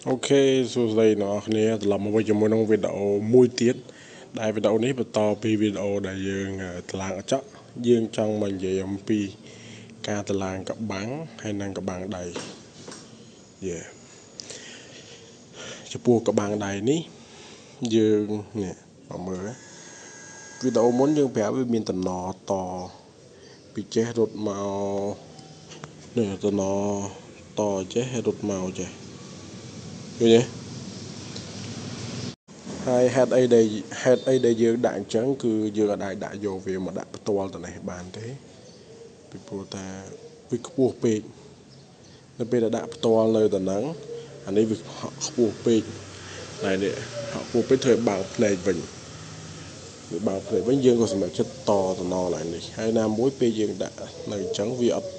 អូខេសួស្តីអ្នកនរគ្នាត្រឡប់មកវិញជាមួយនឹងវីដេអូមួយទៀតដែលវីដេអូនេះបន្តពីវីដេអូដែលយើងតឡើងអចក់យើងចង់មកនិយាយអំពីការតឡើងកបាំងហើយនិងកបាំងដៃចំពោះកបាំងដៃនេះយើងនេះមកមើលវីដេអូមុនយើងប្រាប់វាមានតំណតពីចេះរត់មកនេះតំណតចេះរត់មកចេះឃើញទេហើយហេតុអីដែលយើងដាក់អញ្ចឹងគឺយើងអាចដាក់យកវាមកដាក់ផ្ទាល់ទៅនេះបានទេពីព្រោះតែវាខ្ពស់ពេកនៅពេលដែលដាក់ផ្ទាល់នៅទៅហ្នឹងអានេះវាខ្ពស់ពេកតែនេះខ្ពស់ពេកធ្វើឲ្យបើកភ្នែកវិញវាបើកភ្នែកវិញយើងក៏សម្រេចចិត្តតទៅណឡើងនេះហើយណាមួយពេលយើងដាក់នៅអញ្ចឹងវាអត់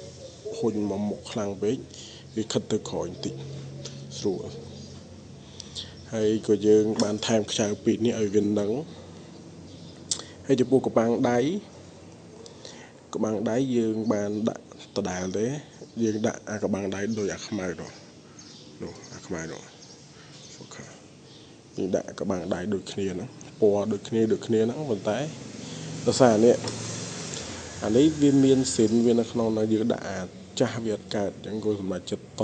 ហុញមកមុខខ្លាំងពេកវាខិតទៅក្រោយបន្តិចស្រួលហើយក៏យើងបានថែមខ្ចៅពីនេះឲ្យវានឹងហើយចំពោះកបាំងដៃយើងបានដាក់ដដែលទេយើងដាក់អាកបាំងដៃដូចអាខ្មៅនោះអាខ្មៅនោះអូខេយើងដាក់កបាំងដៃដូចគ្នាហ្នឹងពណ៌ដូចគ្នាហ្នឹងប៉ុន្តែដោយសារអានេះវាមានសិនវានៅក្នុងនោះយើងដាក់អាចាស់វាអត់កើតអញ្ចឹងក៏សម្រាប់ចិត្តត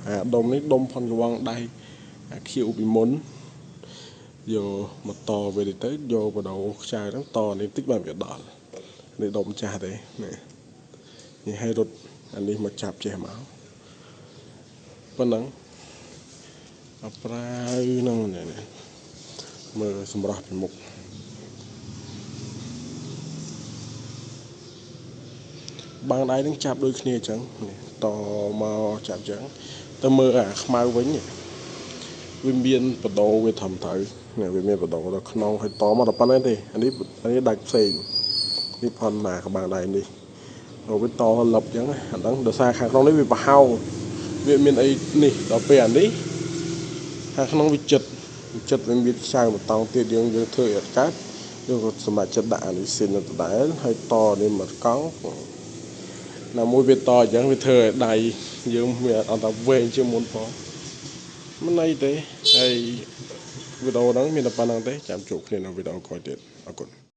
អាដុំនេះដុំផុនកវងដៃអាខៀវពីមុនយកមកតវាទៅយកបដោខ្ចៅហ្នឹងតនេះតិចបានវាដល់នេះដុំចាស់ទេនេះឲ្យរត់អានេះមកចាប់ចេះមកប៉ុណ្ណឹងអប្រាវហ្នឹងមើលសម្រស់ពីមុខបាំងដៃនឹងចាប់ដូចគ្នាអញ្ចឹងតមកចាប់អញ្ចឹងទៅមើលអាខ្មៅវិញវាមានបដោវាធំត្រូវវាមានបដោដល់ក្នុងហើយតមកតែប៉ុណ្្នេះទេអានេះដាច់ផ្សេងនេះផនណាកបាំងដៃនេះវាតលឹបអញ្ចឹងអាហ្នឹងដោយសារខាងក្នុងនេះវាប្រហោងវាមានអីនេះដល់ពេលអានេះខាងក្នុងវាចិត្តវាមានខ្ចៅមួយតង់ទៀតយើងធ្វើឲ្យអត់កើតយើងក៏សម្រាប់ចិត្តដាក់អានេះស៊ីនទៅដែរហើយតនេះមកកង់ណាមួយវាតអញ្ចឹងវាធ្វើឲ្យដៃយើងវាអត់ទៅវែងជាងមុនផងមិនអីទេហើយវីដេអូហ្នឹងមានតែប៉ុណ្្នឹងទេចាំជួបគ្នានៅវីដេអូក្រោយទៀតអរគុណ